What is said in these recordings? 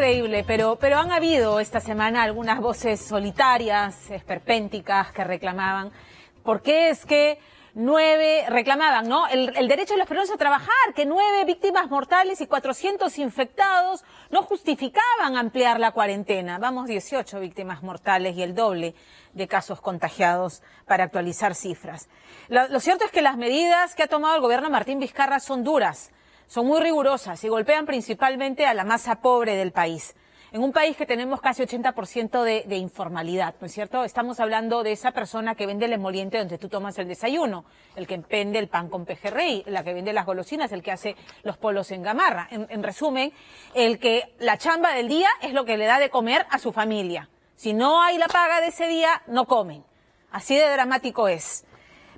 increíble, pero han habido esta semana algunas voces solitarias, esperpénticas, que reclamaban. ¿Por qué es que 9 reclamaban, ¿no? El derecho de los peruanos a trabajar, que 9 víctimas mortales y 400 infectados no justificaban ampliar la cuarentena? Vamos, 18 víctimas mortales y el doble de casos contagiados para actualizar cifras. Lo cierto es que las medidas que ha tomado el gobierno de Martín Vizcarra son duras, son muy rigurosas y golpean principalmente a la masa pobre del país. En un país que tenemos casi 80% de informalidad, ¿no es cierto? Estamos hablando de esa persona que vende el emoliente donde tú tomas el desayuno, el que vende el pan con pejerrey, la que vende las golosinas, el que hace los polos en gamarra. En resumen, el que la chamba del día es lo que le da de comer a su familia. Si no hay la paga de ese día, no comen. Así de dramático es.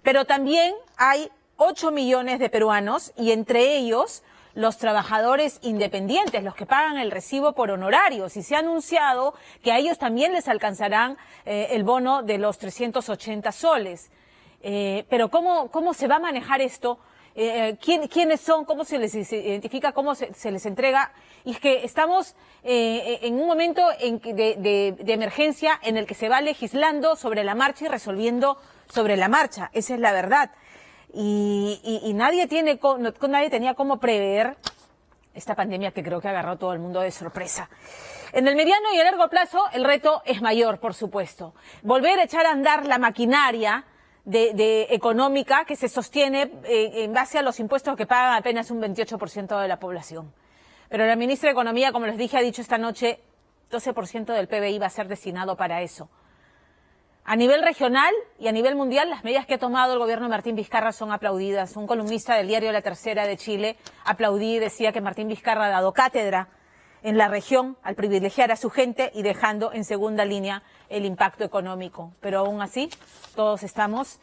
Pero también hay 8 millones de peruanos y entre ellos los trabajadores independientes, los que pagan el recibo por honorarios, y se ha anunciado que a ellos también les alcanzarán el bono de los 380 soles. Pero ¿cómo se va a manejar esto? ¿Quiénes son? ¿Cómo se les identifica? ¿Cómo se les entrega? Y es que estamos en un momento de emergencia en el que se va legislando sobre la marcha y resolviendo sobre la marcha. Esa es la verdad. Y nadie tenía cómo prever esta pandemia que creo que agarró a todo el mundo de sorpresa. En el mediano y el largo plazo el reto es mayor, por supuesto. Volver a echar a andar la maquinaria de económica que se sostiene en base a los impuestos que pagan apenas un 28% de la población. Pero la ministra de Economía, como les dije, ha dicho esta noche 12% del PBI va a ser destinado para eso. A nivel regional y a nivel mundial, las medidas que ha tomado el gobierno de Martín Vizcarra son aplaudidas. Un columnista del diario La Tercera de Chile aplaudí y decía que Martín Vizcarra ha dado cátedra en la región al privilegiar a su gente y dejando en segunda línea el impacto económico. Pero aún así, todos estamos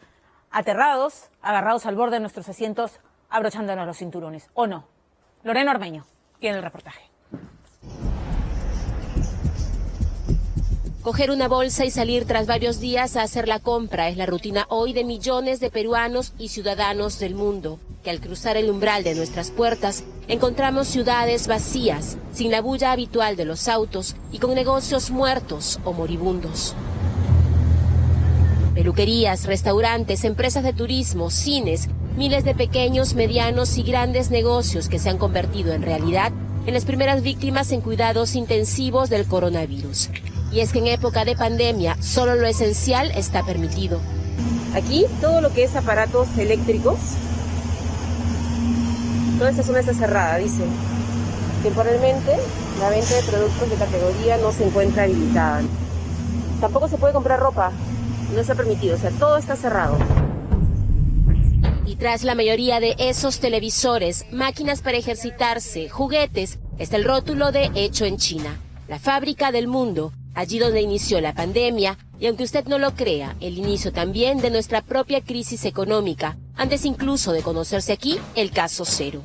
aterrados, agarrados al borde de nuestros asientos, abrochándonos los cinturones. ¿O no? Lorena Ormeño tiene el reportaje. Coger una bolsa y salir tras varios días a hacer la compra es la rutina hoy de millones de peruanos y ciudadanos del mundo, que al cruzar el umbral de nuestras puertas encontramos ciudades vacías, sin la bulla habitual de los autos y con negocios muertos o moribundos. Peluquerías, restaurantes, empresas de turismo, cines, miles de pequeños, medianos y grandes negocios que se han convertido en realidad en las primeras víctimas en cuidados intensivos del coronavirus. Y es que en época de pandemia solo lo esencial está permitido. Aquí todo lo que es aparatos eléctricos, toda esta zona está cerrada, dice. Temporalmente la venta de productos de categoría no se encuentra habilitada. Tampoco se puede comprar ropa, no está permitido, o sea, todo está cerrado. Y tras la mayoría de esos televisores, máquinas para ejercitarse, juguetes, está el rótulo de Hecho en China, la fábrica del mundo, allí donde inició la pandemia, y aunque usted no lo crea, el inicio también de nuestra propia crisis económica, antes incluso de conocerse aquí el caso cero.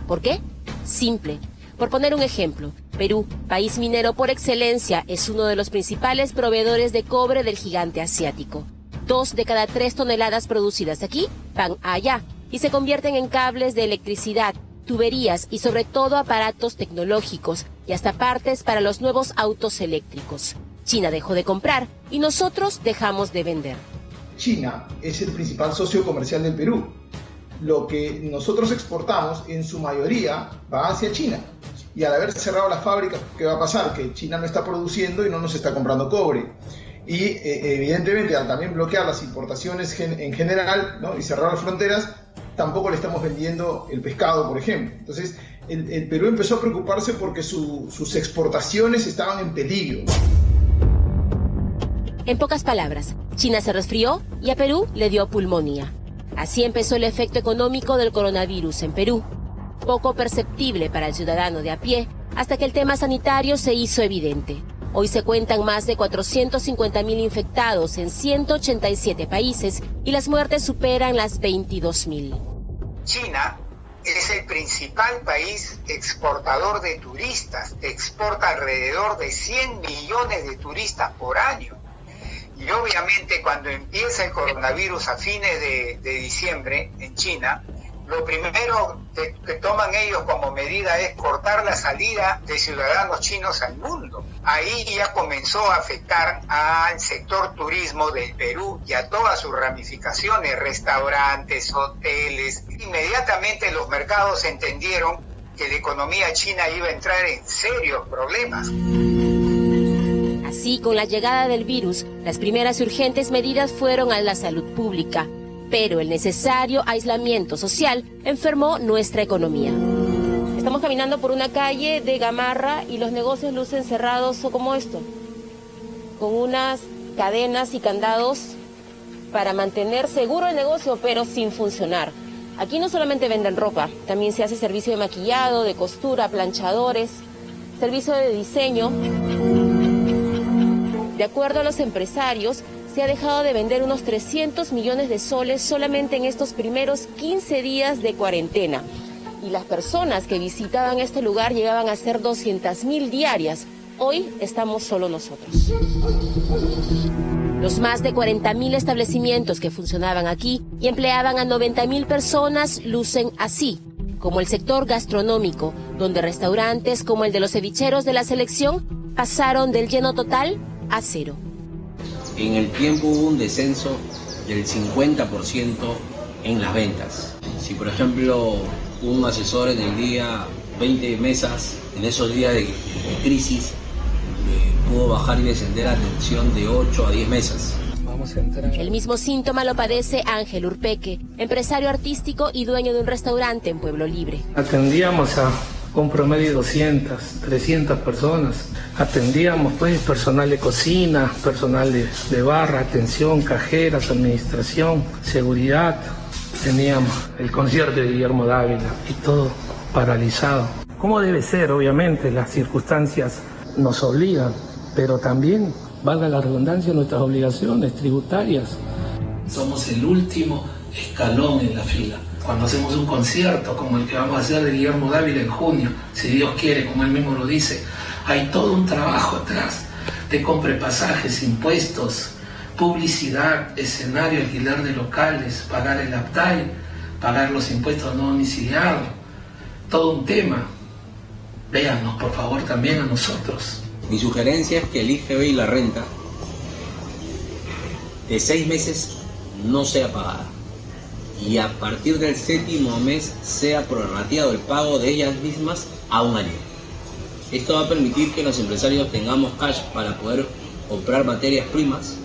¿Por qué? Simple. Por poner un ejemplo, Perú, país minero por excelencia, es uno de los principales proveedores de cobre del gigante asiático. 2 de cada 3 toneladas producidas aquí van allá y se convierten en cables de electricidad, tuberías y sobre todo aparatos tecnológicos y hasta partes para los nuevos autos eléctricos. China dejó de comprar y nosotros dejamos de vender. China es el principal socio comercial del Perú. Lo que nosotros exportamos en su mayoría va hacia China. Y al haber cerrado las fábricas, ¿qué va a pasar? Que China no está produciendo y no nos está comprando cobre. Y evidentemente al también bloquear las importaciones en general, ¿no? Y cerrar las fronteras, tampoco le estamos vendiendo el pescado, por ejemplo. Entonces el Perú empezó a preocuparse porque sus exportaciones estaban en peligro. En pocas palabras, China se resfrió y a Perú le dio pulmonía. Así empezó el efecto económico del coronavirus en Perú. Poco perceptible para el ciudadano de a pie, hasta que el tema sanitario se hizo evidente. Hoy se cuentan más de 450.000 infectados en 187 países y las muertes superan las 22.000. China es el principal país exportador de turistas, exporta alrededor de 100 millones de turistas por año. Y obviamente cuando empieza el coronavirus a fines de diciembre en China, lo primero que toman ellos como medida es cortar la salida de ciudadanos chinos al mundo. Ahí ya comenzó a afectar al sector turismo del Perú y a todas sus ramificaciones, restaurantes, hoteles. Inmediatamente los mercados entendieron que la economía china iba a entrar en serios problemas. Así, con la llegada del virus, las primeras y urgentes medidas fueron a la salud pública. Pero el necesario aislamiento social enfermó nuestra economía. Estamos caminando por una calle de Gamarra y los negocios lucen cerrados como esto, con unas cadenas y candados para mantener seguro el negocio, pero sin funcionar. Aquí no solamente venden ropa, también se hace servicio de maquillado, de costura, planchadores, servicio de diseño. De acuerdo a los empresarios, se ha dejado de vender unos 300 millones de soles solamente en estos primeros 15 días de cuarentena. Y las personas que visitaban este lugar llegaban a ser 200.000 diarias. Hoy estamos solo nosotros. Los más de 40.000 establecimientos que funcionaban aquí y empleaban a 90.000 personas lucen así, como el sector gastronómico, donde restaurantes como el de los cevicheros de la Selección pasaron del lleno total a cero. En el tiempo hubo un descenso del 50% en las ventas. Si por ejemplo un asesor en el día 20 mesas, en esos días de crisis, pudo bajar y descender a atención de 8 a 10 mesas. El mismo síntoma lo padece Ángel Urpeque, empresario artístico y dueño de un restaurante en Pueblo Libre. Atendíamos a un promedio de 200, 300 personas. Atendíamos pues personal de cocina, personal de barra, atención, cajeras, administración, seguridad. Teníamos el concierto de Guillermo Dávila y todo paralizado. Como debe ser, obviamente, las circunstancias nos obligan, pero también, valga la redundancia, nuestras obligaciones tributarias. Somos el último escalón en la fila. Cuando hacemos un concierto como el que vamos a hacer de Guillermo Dávila en junio, si Dios quiere, como él mismo lo dice, hay todo un trabajo atrás de compra de pasajes, impuestos, publicidad, escenario, alquiler de locales, pagar el APTAI, pagar los impuestos no domiciliados, todo un tema. Véanos, por favor, también a nosotros. Mi sugerencia es que el IGB y la renta de 6 meses no sea pagada y a partir del 7º mes sea prorrateado el pago de ellas mismas a 1 año. Esto va a permitir que los empresarios tengamos cash para poder comprar materias primas,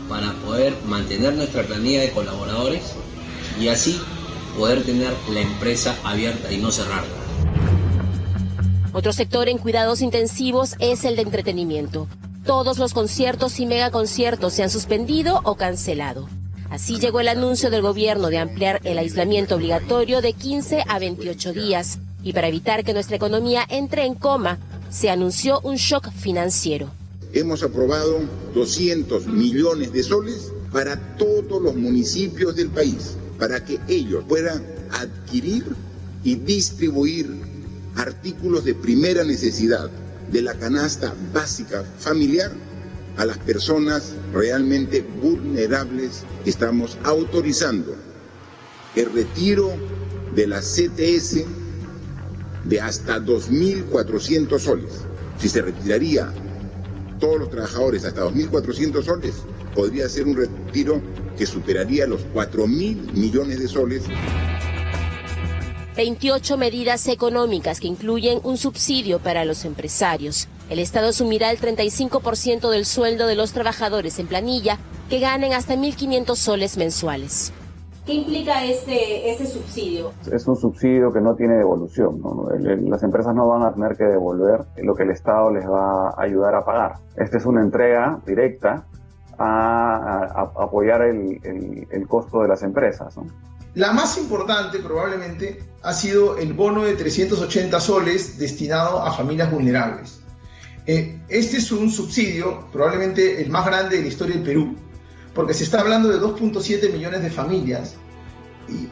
para poder mantener nuestra planilla de colaboradores y así poder tener la empresa abierta y no cerrarla. Otro sector en cuidados intensivos es el de entretenimiento. Todos los conciertos y megaconciertos se han suspendido o cancelado. Así llegó el anuncio del gobierno de ampliar el aislamiento obligatorio de 15 a 28 días. Y para evitar que nuestra economía entre en coma, se anunció un shock financiero. Hemos aprobado 200 millones de soles para todos los municipios del país, para que ellos puedan adquirir y distribuir artículos de primera necesidad de la canasta básica familiar a las personas realmente vulnerables. Estamos autorizando el retiro de la CTS de hasta 2.400 soles. Si se retiraría todos los trabajadores hasta 2.400 soles, podría ser un retiro que superaría los 4.000 millones de soles. 28 medidas económicas que incluyen un subsidio para los empresarios. El Estado asumirá el 35% del sueldo de los trabajadores en planilla que ganen hasta 1.500 soles mensuales. ¿Qué implica este subsidio? Es un subsidio que no tiene devolución, ¿no? Las empresas no van a tener que devolver lo que el Estado les va a ayudar a pagar. Esta es una entrega directa a apoyar el costo de las empresas, ¿no? La más importante probablemente ha sido el bono de 380 soles destinado a familias vulnerables. Este es un subsidio probablemente el más grande de la historia del Perú, porque se está hablando de 2.7 millones de familias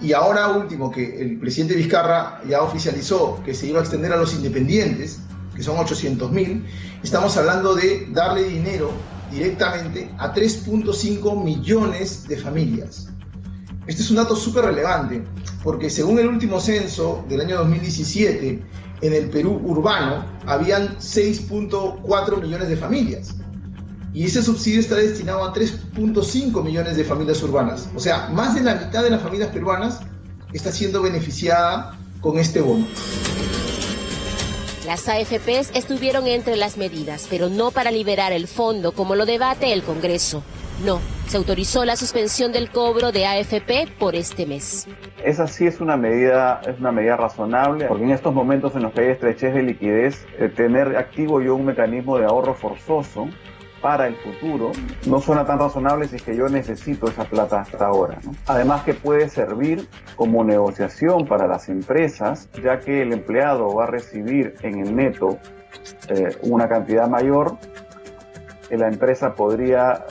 y ahora último que el presidente Vizcarra ya oficializó que se iba a extender a los independientes, que son 800.000, estamos hablando de darle dinero directamente a 3.5 millones de familias. Este es un dato súper relevante, porque según el último censo del año 2017, en el Perú urbano habían 6.4 millones de familias. Y ese subsidio está destinado a 3.5 millones de familias urbanas. O sea, más de la mitad de las familias peruanas está siendo beneficiada con este bono. Las AFPs estuvieron entre las medidas, pero no para liberar el fondo, como lo debate el Congreso. No, se autorizó la suspensión del cobro de AFP por este mes. Esa sí es una medida razonable, porque en estos momentos en los que hay estrechez de liquidez, tener activo yo un mecanismo de ahorro forzoso para el futuro no suena tan razonable si es que yo necesito esa plata hasta ahora, ¿no? Además que puede servir como negociación para las empresas, ya que el empleado va a recibir en el neto una cantidad mayor, la empresa podría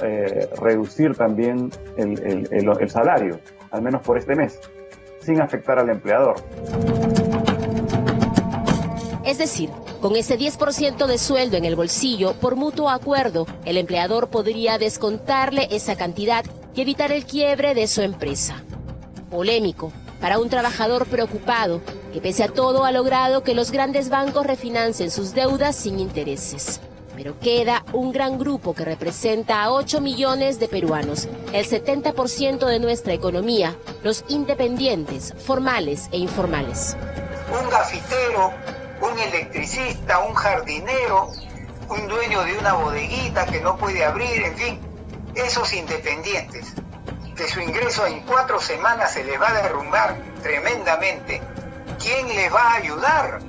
reducir también el salario, al menos por este mes, sin afectar al empleador. Es decir, con ese 10% de sueldo en el bolsillo, por mutuo acuerdo, el empleador podría descontarle esa cantidad y evitar el quiebre de su empresa. Polémico para un trabajador preocupado que pese a todo ha logrado que los grandes bancos refinancien sus deudas sin intereses. Pero queda un gran grupo que representa a 8 millones de peruanos, el 70% de nuestra economía, los independientes, formales e informales. Un gafitero, un electricista, un jardinero, un dueño de una bodeguita que no puede abrir, en fin, esos independientes, que su ingreso en 4 semanas se les va a derrumbar tremendamente, ¿quién les va a ayudar?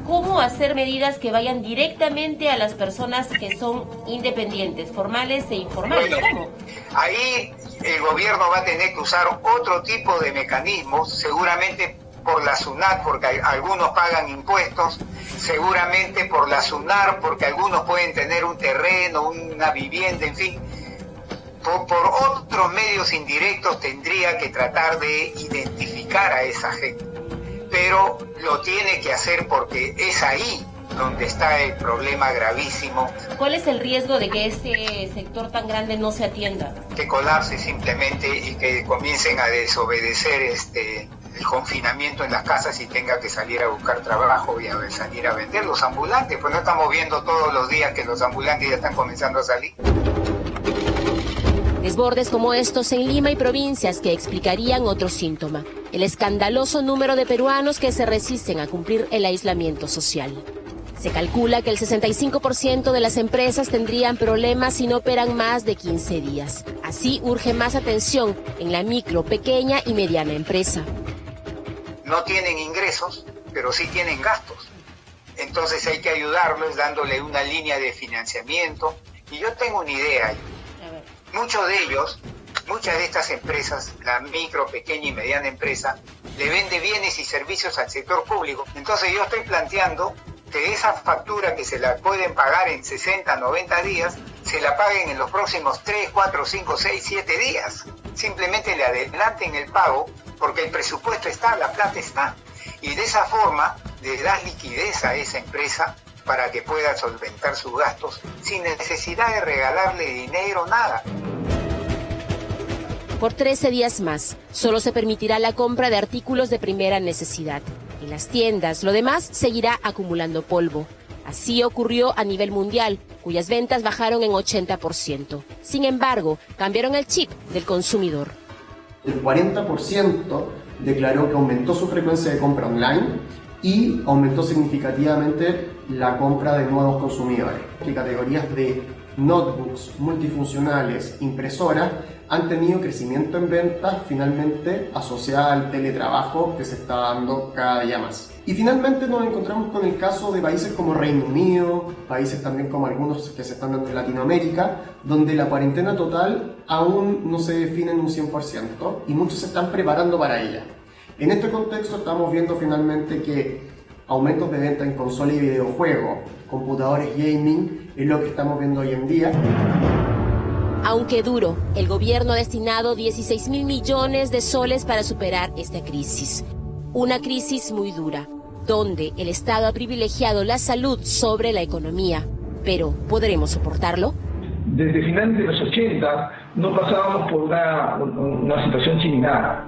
¿Cómo hacer medidas que vayan directamente a las personas que son independientes, formales e informales? Bueno, ¿cómo? Ahí el gobierno va a tener que usar otro tipo de mecanismos, seguramente por la SUNAT, porque algunos pagan impuestos, seguramente por la SUNAR, porque algunos pueden tener un terreno, una vivienda, en fin. Por otros medios indirectos tendría que tratar de identificar a esa gente. Pero lo tiene que hacer porque es ahí donde está el problema gravísimo. ¿Cuál es el riesgo de que este sector tan grande no se atienda? Que colapse simplemente y que comiencen a desobedecer el confinamiento en las casas y tenga que salir a buscar trabajo y a salir a vender. Los ambulantes, pues no estamos viendo todos los días que los ambulantes ya están comenzando a salir. Desbordes como estos en Lima y provincias que explicarían otro síntoma, el escandaloso número de peruanos que se resisten a cumplir el aislamiento social. Se calcula que el 65% de las empresas tendrían problemas si no operan más de 15 días. Así urge más atención en la micro, pequeña y mediana empresa. No tienen ingresos, pero sí tienen gastos. Entonces hay que ayudarlos dándole una línea de financiamiento. Y yo tengo una idea. Muchos de ellos, muchas de estas empresas, la micro, pequeña y mediana empresa, le vende bienes y servicios al sector público. Entonces yo estoy planteando que esa factura que se la pueden pagar en 60, 90 días, se la paguen en los próximos 3, 4, 5, 6, 7 días. Simplemente le adelanten el pago porque el presupuesto está, la plata está. Y de esa forma le das liquidez a esa empresa para que pueda solventar sus gastos sin necesidad de regalarle dinero, nada. Por 13 días más, solo se permitirá la compra de artículos de primera necesidad. En las tiendas, lo demás seguirá acumulando polvo. Así ocurrió a nivel mundial, cuyas ventas bajaron en 80%. Sin embargo, cambiaron el chip del consumidor. El 40% declaró que aumentó su frecuencia de compra online y aumentó significativamente la compra de nuevos consumidores. Que categorías de notebooks, multifuncionales, impresoras han tenido crecimiento en ventas finalmente asociada al teletrabajo que se está dando cada día más. Y finalmente nos encontramos con el caso de países como Reino Unido, países también como algunos que se están dando en Latinoamérica, donde la cuarentena total aún no se define en un 100% y muchos se están preparando para ella. En este contexto estamos viendo finalmente que aumentos de venta en consola y videojuegos, computadores gaming, es lo que estamos viendo hoy en día. Aunque duro, el gobierno ha destinado 16.000 millones de soles para superar esta crisis. Una crisis muy dura, donde el Estado ha privilegiado la salud sobre la economía. Pero, ¿podremos soportarlo? desde finales de los 80 no pasábamos por una situación similar.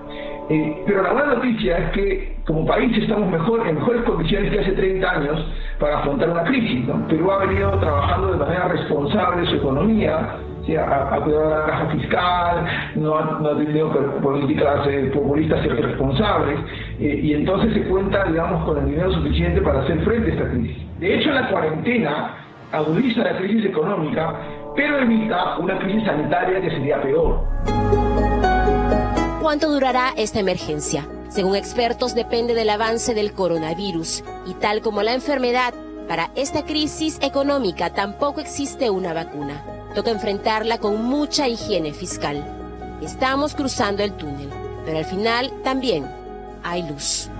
Pero la buena noticia es que como país estamos en mejores condiciones que hace 30 años para afrontar una crisis, ¿no? Perú ha venido trabajando de manera responsable su economía, ha cuidado la caja fiscal, no ha tenido políticas populistas irresponsables, y entonces se cuenta, digamos, con el dinero suficiente para hacer frente a esta crisis. De hecho, la cuarentena agudiza la crisis económica, pero evita una crisis sanitaria que sería peor. ¿Cuánto durará esta emergencia? Según expertos, depende del avance del coronavirus. Y tal como la enfermedad, para esta crisis económica tampoco existe una vacuna. Toca enfrentarla con mucha higiene fiscal. Estamos cruzando el túnel, pero al final también hay luz.